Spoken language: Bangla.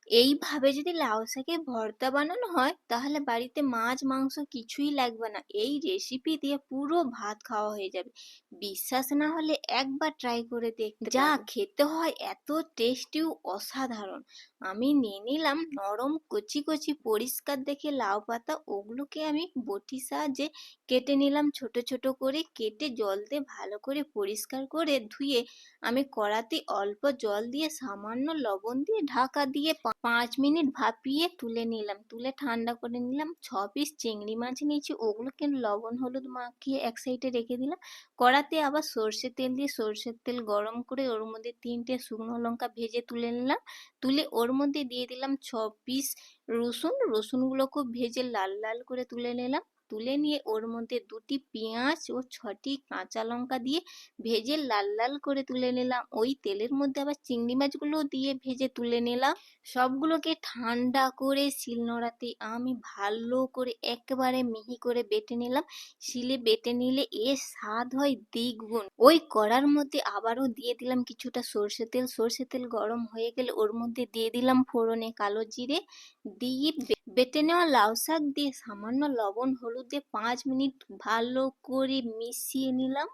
এইভাবে যদি লাউ শাকের ভর্তা বানানো হয় তাহলে বাড়িতে মাছ মাংস কিছুই লাগবে না, এই রেসিপি দিয়ে পুরো ভাত খাওয়া হয়ে যাবে। বিশ্বাস না হলে একবার ট্রাই করে দেখতে যা পারো। খেতে হয় এত টেস্টি ও অসাধারণ। আমি নিয়ে নিলাম নরম কচি কচি পরিষ্কার দেখে লাউ পাতা, ওগুলোকে আমি বটির সাহায্যে কেটে নিলাম ছোট ছোট করে। কেটে জল দিয়ে ভালো করে পরিষ্কার করে ধুয়ে আমি কড়াতে অল্প জল দিয়ে সামান্য লবণ দিয়ে ঢাকা দিয়ে 5 মিনিট ভাপিয়ে তুলে নিলাম। তুলে ঠান্ডা করে নিলাম। 6 পিস চিংড়ি মাছ নিয়েছি, ওগুলোকে লবণ হলুদ মাখিয়ে এক সাইডে রেখে দিলাম। কড়াতে আবার সর্ষের তেল দিয়ে সর্ষের তেল গরম করে ওর মধ্যে 3টে শুকনো লঙ্কা ভেজে তুলে নিলাম। তুলে ওর মধ্যে দিয়ে দিলাম 6 পিস রসুন। রসুনগুলো খুব ভেজে লাল লাল করে তুলে নিলাম। তুলে নিয়ে ওর মধ্যে 2টি পেঁয়াজ ও 6টি কাঁচা লঙ্কা দিয়ে ভেজে লাল লাল করে তুলে নিলাম। ওই তেলের মধ্যে আবার চিংড়ি মাছগুলো দিয়ে ভেজে তুলে নিলাম। সবগুলোকে ঠান্ডা করে শিলনোড়াতে আমি ভালো করে একেবারে মিহি করে বেটে নিলাম। শিলে বেটে নিলে এর স্বাদ হয় দ্বিগুণ। ওই কড়ার মধ্যে আবারও দিয়ে দিলাম কিছুটা সর্ষে তেল। সর্ষে তেল গরম হয়ে গেলে ওর মধ্যে দিয়ে দিলাম ফোড়নে কালো জিরে, দিয়ে বেটে নেওয়া লাউ শাক দিয়ে সামান্য লবণ হলুদ দিয়ে 5 মিনিট ভালো করে মিশিয়ে নিলাম।